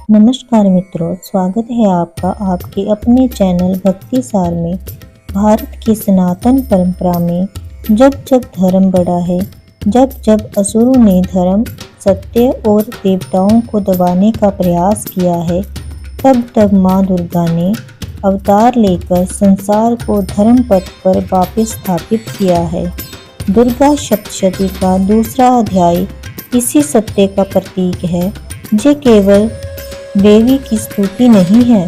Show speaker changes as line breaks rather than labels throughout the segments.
नमस्कार मित्रों, स्वागत है आपका आपके अपने चैनल भक्ति सार में। भारत की सनातन परंपरा में जब जब धर्म बढ़ा है, जब जब असुरों ने धर्म, सत्य और देवताओं को दबाने का प्रयास किया है, तब तब माँ दुर्गा ने अवतार लेकर संसार को धर्म पथ पर वापस स्थापित किया है। दुर्गा सप्तशती का दूसरा अध्याय इसी सत्य का प्रतीक है। जे केवल देवी की स्तुति नहीं है,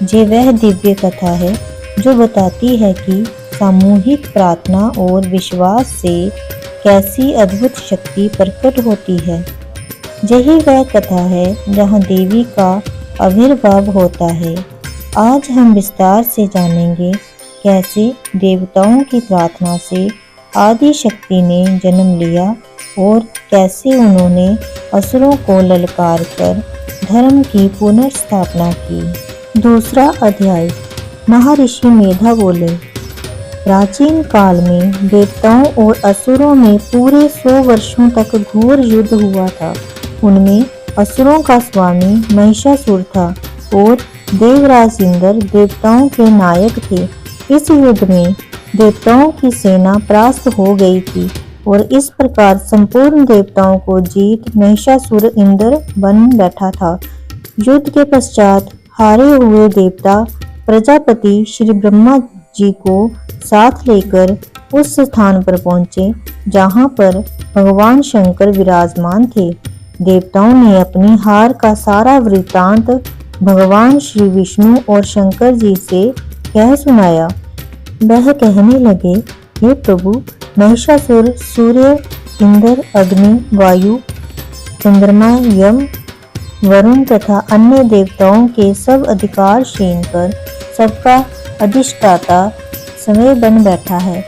ये वह दिव्य कथा है जो बताती है कि सामूहिक प्रार्थना और विश्वास से कैसी अद्भुत शक्ति प्रकट होती है। यही वह कथा है जहाँ देवी का आविर्भाव होता है। आज हम विस्तार से जानेंगे कैसे देवताओं की प्रार्थना से आदि शक्ति ने जन्म लिया और कैसे उन्होंने असुरों को ललकार कर धर्म की पुनर्स्थापना की। दूसरा अध्याय। महर्षि मेधा बोले, प्राचीन काल में देवताओं और असुरों में पूरे 100 वर्षों तक घोर युद्ध हुआ था। उनमें असुरों का स्वामी महिषासुर था और देवराज इंद्र देवताओं के नायक थे। इस युद्ध में देवताओं की सेना परास्त हो गई थी और इस प्रकार संपूर्ण देवताओं को जीत महिषासुर इंद्र बन बैठा था। युद्ध के पश्चात हारे हुए देवता प्रजापति श्री ब्रह्मा जी को साथ लेकर उस स्थान पर पहुंचे जहां पर भगवान शंकर विराजमान थे। देवताओं ने अपनी हार का सारा वृत्तांत भगवान श्री विष्णु और शंकर जी से कह सुनाया। वह कहने लगे, हे प्रभु, महिषासुर सूर्य, इंद्र, अग्नि, वायु, चंद्रमा, यम, वरुण तथा अन्य देवताओं के सब अधिकार छीन कर सबका अधिष्ठाता समय बन बैठा है।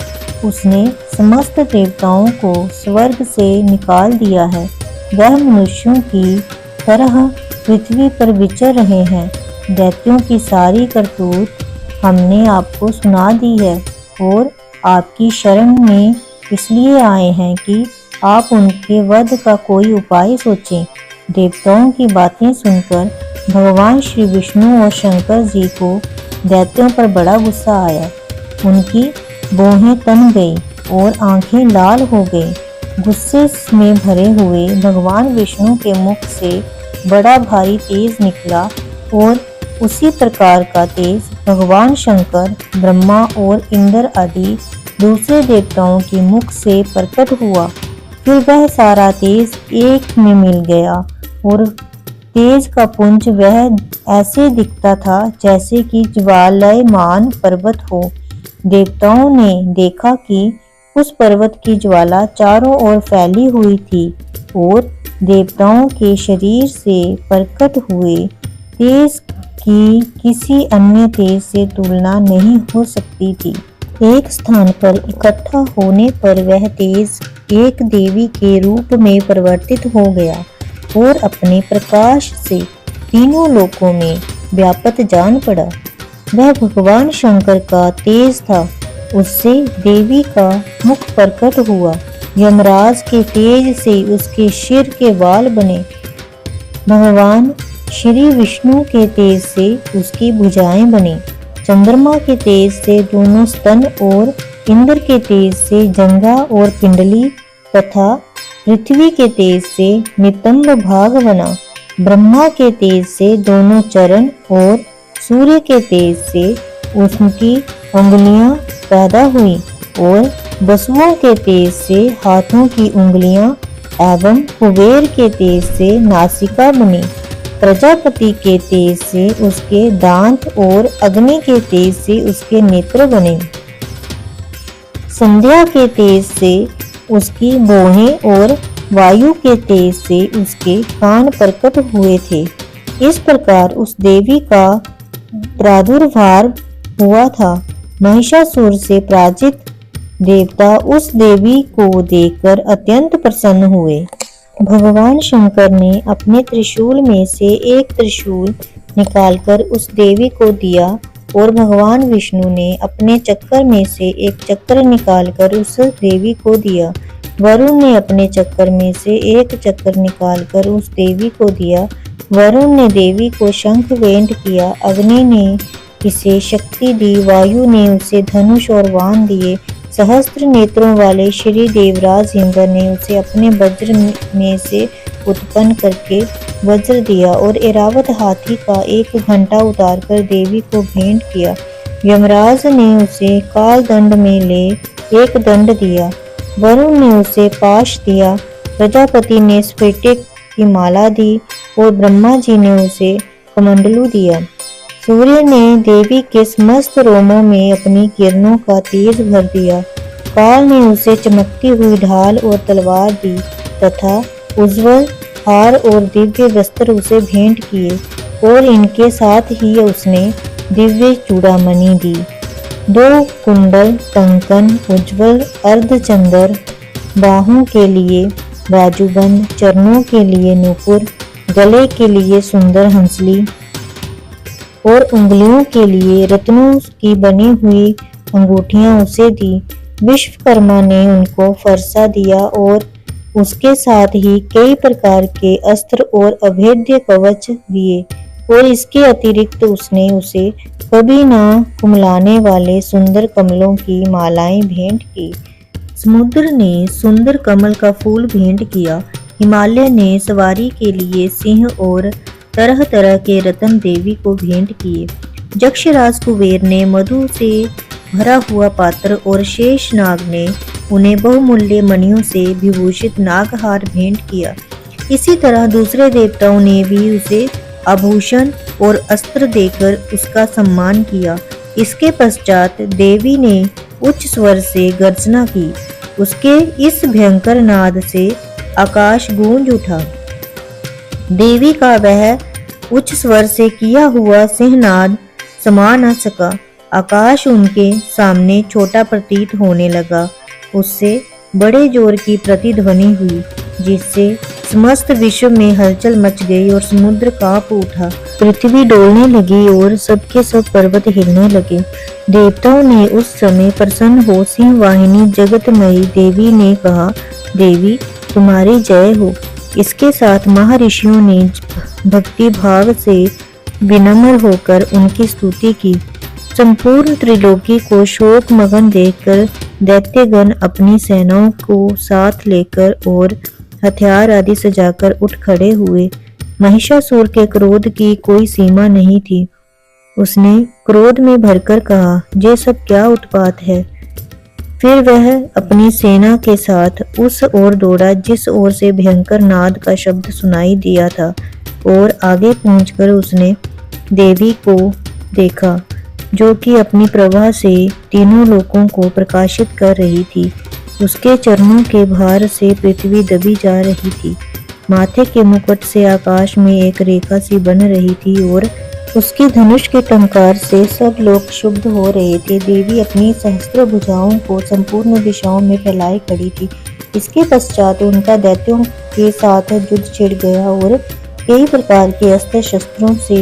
उसने समस्त देवताओं को स्वर्ग से निकाल दिया है। वह मनुष्यों की तरह पृथ्वी पर विचर रहे हैं। दैत्यों की सारी करतूत हमने आपको सुना दी है और आपकी शरण में इसलिए आए हैं कि आप उनके वध का कोई उपाय सोचें। देवताओं की बातें सुनकर भगवान श्री विष्णु और शंकर जी को दैत्यों पर बड़ा गुस्सा आया। उनकी भौहें तन गई और आंखें लाल हो गई। गुस्से में भरे हुए भगवान विष्णु के मुख से बड़ा भारी तेज निकला और उसी प्रकार का तेज भगवान शंकर, ब्रह्मा और इंद्र आदि दूसरे देवताओं के मुख से प्रकट हुआ। फिर वह सारा तेज एक में मिल गया और तेज का पुंज वह ऐसे दिखता था जैसे कि ज्वालायमान पर्वत हो। देवताओं ने देखा कि उस पर्वत की ज्वाला चारों ओर फैली हुई थी और देवताओं के शरीर से प्रकट हुए तेज की किसी अन्य तेज से तुलना नहीं हो सकती थी। एक स्थान पर इकट्ठा होने पर वह तेज एक देवी के रूप में परिवर्तित हो गया और अपने प्रकाश से तीनों लोकों में व्यापक जान पड़ा। वह भगवान शंकर का तेज था। उससे देवी का मुख प्रकट हुआ। यमराज के तेज से उसके सिर के बाल बने। भगवान श्री विष्णु के तेज से उसकी भुजाएं बनी। चंद्रमा के तेज से दोनों स्तन और इंद्र के तेज से जंघा और पिंडली तथा पृथ्वी के तेज से नितंब भाग बना। ब्रह्मा के तेज से दोनों चरण और सूर्य के तेज से उनकी उंगलियां पैदा हुई और वसुओं के तेज से हाथों की उंगलियां एवं कुबेर के तेज से नासिका बनी। प्रजापति के तेज से उसके दांत और अग्नि के तेज से उसके नेत्र बने। संध्या के तेज से उसकी भौहें और वायु के तेज से उसके कान प्रकट हुए थे। इस प्रकार उस देवी का प्रादुर्भाव हुआ था। महिषासुर से पराजित देवता उस देवी को देखकर अत्यंत प्रसन्न हुए। भगवान शंकर ने अपने त्रिशूल में से एक त्रिशूल निकालकर उस देवी को दिया और भगवान विष्णु ने अपने चक्कर में से एक चक्र निकालकर उस देवी को दिया। वरुण ने अपने चक्कर में से एक चक्र निकालकर उस देवी को दिया वरुण ने देवी को शंख भेंट किया, अग्नि ने इसे शक्ति दी, वायु ने उसे धनुष और वाहन दिए, सहस्त्र नेत्रों वाले श्री देवराज इंद्र ने उसे अपने वज्र में से उत्पन्न करके वज्र दिया और ऐरावत हाथी का एक घंटा उतारकर देवी को भेंट किया। यमराज ने उसे काल दंड में ले एक दंड दिया, वरुण ने उसे पाश दिया, प्रजापति ने स्फटिक की माला दी और ब्रह्मा जी ने उसे कमंडलू दिया। सूर्य ने देवी के समस्त रोमों में अपनी किरणों का तेज भर दिया। काल ने उसे चमकती हुई ढाल और तलवार दी तथा उज्ज्वल हार और दिव्य वस्त्र उसे भेंट किए और इनके साथ ही उसने दिव्य चूड़ामणि दी, 2 कुंडल, कंकन, उज्ज्वल अर्धचंद्र, बाहों के लिए बाजूबंद, चरणों के लिए नूपुर, गले के लिए सुंदर हंसली और उंगलियों के लिए रत्नों की बनी हुई अंगूठियां उसे दी। विश्वकर्मा ने उनको फरसा दिया और उसके साथ ही कई प्रकार के अस्त्र और अभेद्य कवच दिए और इसके अतिरिक्त उसने उसे कभी ना कुमलाने वाले सुंदर कमलों की मालाएं भेंट की। समुद्र ने सुंदर कमल का फूल भेंट किया, हिमालय ने सवारी के लिए सिंह और तरह तरह के रत्न देवी को भेंट किए। यक्षराज कुबेर ने मधु से भरा हुआ पात्र और शेष नाग ने उन्हें बहुमूल्य मणियों से विभूषित नागहार भेंट किया। इसी तरह दूसरे देवताओं ने भी उसे आभूषण और अस्त्र देकर उसका सम्मान किया। इसके पश्चात देवी ने उच्च स्वर से गर्जना की, उसके इस भयंकर नाद से आकाश गूंज उठा। देवी का वह उच्च स्वर से किया हुआ सिंहनाद समा न सका, आकाश उनके सामने छोटा प्रतीत होने लगा। उससे बड़े जोर की प्रतिध्वनि हुई जिससे समस्त विश्व में हलचल मच गई और समुद्र कांप उठा, पृथ्वी डोलने लगी और सबके सब पर्वत हिलने लगे। देवताओं ने उस समय प्रसन्न हो सिंह वाहिनी जगतमयी देवी ने कहा, देवी तुम्हारी जय हो। इसके साथ महर्षियों ने भक्ति भाव से विनम्र होकर उनकी स्तुति की। संपूर्ण त्रिलोकी को शोक मगन देखकर दैत्यगण अपनी सेनाओं को साथ लेकर और हथियार आदि सजाकर उठ खड़े हुए। महिषासुर के क्रोध की कोई सीमा नहीं थी। उसने क्रोध में भरकर कहा, ये सब क्या उत्पात है। फिर वह अपनी सेना के साथ उस ओर दौड़ा जिस ओर से भयंकर नाद का शब्द सुनाई दिया था और आगे पहुंचकर उसने देवी को देखा जो कि अपनी प्रभा से तीनों लोकों को प्रकाशित कर रही थी। उसके चरणों के भार से पृथ्वी दबी जा रही थी, माथे के मुकुट से आकाश में एक रेखा सी बन रही थी और उसके धनुष के टंकार से सब लोग क्षुब्ध हो रहे थे। देवी अपनी सहस्त्र भुजाओं को संपूर्ण दिशाओं में फैलाए खड़ी थी। इसके पश्चात उनका दैत्यों के साथ युद्ध छिड़ गया और कई प्रकार के अस्त्र शस्त्रों से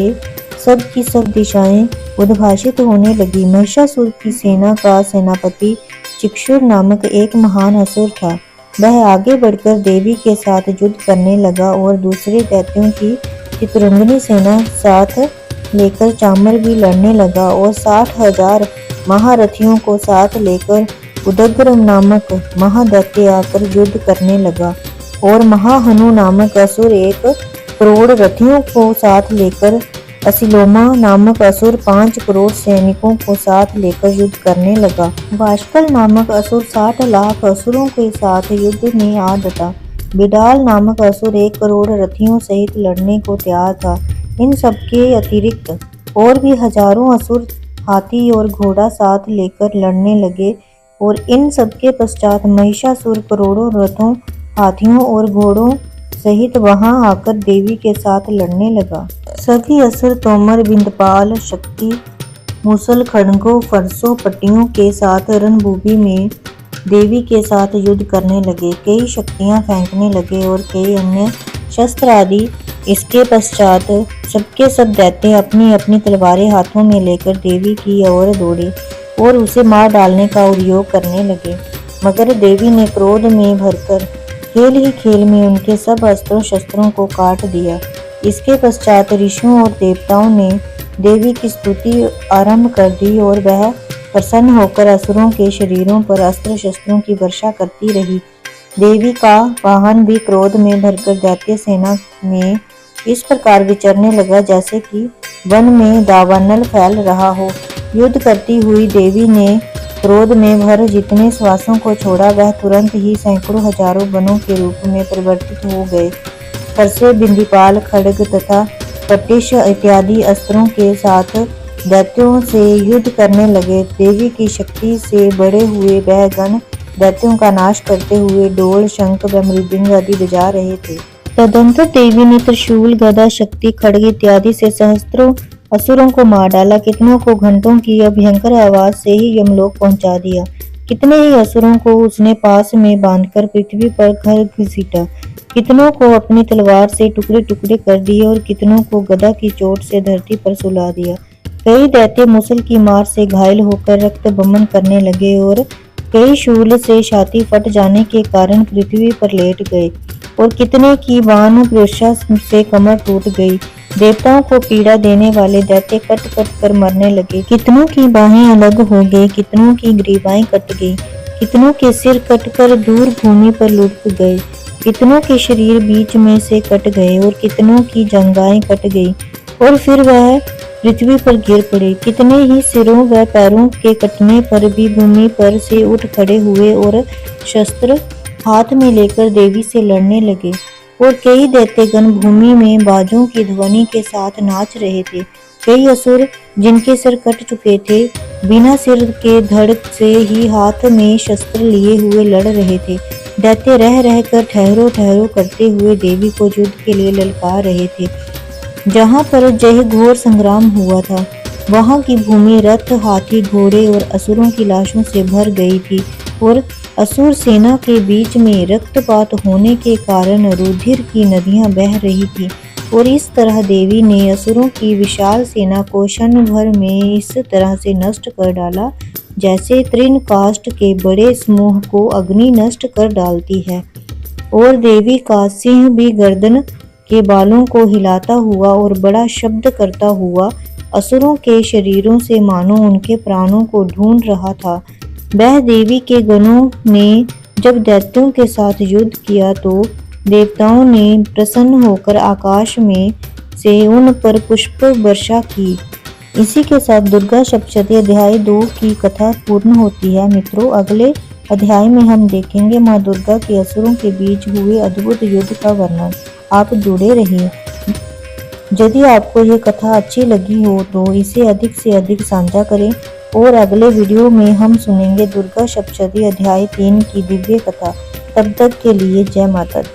सब की सब दिशाएं उद्भासित होने लगी। महिषासुर की सेना का सेनापति चिक्षुर नामक एक महान असुर था। वह आगे बढ़कर देवी के साथ युद्ध करने लगा और दूसरे दैत्यों की चित्रंगनी सेना साथ लेकर चामर भी लड़ने लगा और 60,000 महारथियों को साथ लेकर उदग्र नामक महादैत्य आकर युद्ध करने लगा और महाहनु नामक असुर 1 करोड़ रथियों को साथ लेकर असिलोमा नामक असुर 5 करोड़ सैनिकों को साथ लेकर युद्ध करने लगा। बाष्कल नामक असुर 60 लाख असुरों के साथ युद्ध में आ डटा। बिडाल नामक असुर 1 करोड़ रथियों सहित लड़ने को तैयार था। इन सबके अतिरिक्त और भी हजारों असुर हाथी और घोड़ा साथ लेकर लड़ने लगे और इन सबके पश्चात महिषासुर करोड़ों रथों, हाथियों और घोड़ों सहित वहां आकर देवी के साथ लड़ने लगा। सभी असुर तोमर, बिंदपाल, शक्ति, मूसल, खड़गों, फरसों, पट्टियों के साथ रणभूमि में देवी के साथ युद्ध करने लगे। कई शक्तियां फेंकने लगे और कई अन्य शस्त्र आदि। इसके पश्चात सबके सब दैत्य अपनी अपनी तलवारें हाथों में लेकर देवी की ओर दौड़े और उसे मार डालने का उद्योग करने लगे, मगर देवी ने क्रोध में भरकर खेल ही खेल में उनके सब अस्त्रों शस्त्रों को काट दिया। इसके पश्चात ऋषियों और देवताओं ने देवी की स्तुति आरंभ कर दी और वह प्रसन्न होकर असुरों के शरीरों पर अस्त्र शस्त्रों की वर्षा करती रही। देवी का वाहन भी क्रोध में भरकर दैत्य सेना में इस प्रकार विचरने लगा जैसे कि वन में दावानल फैल रहा हो। युद्ध करती हुई देवी ने क्रोध में भर जितने श्वासों को छोड़ा वह तुरंत ही सैकड़ों हजारों बनों के रूप में परिवर्तित हो गए। परसे, बिंदीपाल, खड्ग तथा पटिश इत्यादि अस्त्रों के साथ दैत्यों से युद्ध करने लगे। देवी की शक्ति से बढ़े हुए वह गण दैत्यों का नाश करते हुए ढोल, शंख व मृदंग आदि बजा रहे थे। तदंतर देवी ने त्रिशूल, गदा, शक्ति, खड्ग इत्यादि से सहस्त्रों असुरों को मार डाला। कितनों को घंटों की भयंकर आवाज से ही यमलोक पहुंचा दिया। कितने ही असुरों को उसने पास में बांधकर पृथ्वी पर घर घसीटा। कितनों को अपनी तलवार से टुकड़े टुकड़े कर दिए और कितनों को गदा की चोट से धरती पर सुला दिया। कई दैत्य मुसल की मार से घायल होकर रक्त बमन करने लगे और कई शूल से छाती फट जाने के कारण पृथ्वी पर लेट गए और कितने की बाण वर्षा से कमर टूट गई। देवताओं को पीड़ा देने वाले दैत्य कट कट कर मरने लगे। कितनों की बाहें अलग हो गई, कितनों की ग्रीवाएं कट गई, कितनों के सिर कटकर दूर भूमि पर लुढ़क गए, कितनों के शरीर बीच में से कट गए और कितनों की जंघाएं कट गई और फिर वह पृथ्वी पर गिर पड़े। कितने ही सिरों व पैरों के कटने पर भी भूमि पर से उठ खड़े हुए और शस्त्र हाथ में लेकर देवी से लड़ने लगे और कई दैत्यगण भूमि में बाजों की ध्वनि के साथ नाच रहे थे। कई असुर जिनके सिर कट चुके थे बिना सिर के धड़ से ही हाथ में शस्त्र लिए हुए लड़ रहे थे। दैत्य रह रहकर ठहरो ठहरो करते हुए देवी को युद्ध के लिए ललकार रहे थे। जहाँ पर जय घोर संग्राम हुआ था वहाँ की भूमि रथ, हाथी, घोड़े और असुरों की लाशों से भर गई थी और असुर सेना के बीच में रक्तपात होने के कारण रुधिर की नदियां बह रही थी और इस तरह देवी ने असुरों की विशाल सेना को क्षण भर में इस तरह से नष्ट कर डाला जैसे तृणकाष्ठ के बड़े समूह को अग्नि नष्ट कर डालती है। और देवी का सिंह भी गर्दन के बालों को हिलाता हुआ और बड़ा शब्द करता हुआ असुरों के शरीरों से मानो उनके प्राणों को ढूंढ रहा था। वह देवी के गणों ने जब दैत्यों के साथ युद्ध किया तो देवताओं ने प्रसन्न होकर आकाश में से उन पर पुष्प वर्षा की। इसी के साथ दुर्गा सप्तशती अध्याय 2 की कथा पूर्ण होती है। मित्रों, अगले अध्याय में हम देखेंगे माँ दुर्गा के असुरों के बीच हुए अद्भुत युद्ध का वर्णन। आप जुड़े रहिए। यदि आपको ये कथा अच्छी लगी हो तो इसे अधिक से अधिक साझा करें और अगले वीडियो में हम सुनेंगे दुर्गा सप्तशती अध्याय 3 की दिव्य कथा। तब तक के लिए जय माता दी।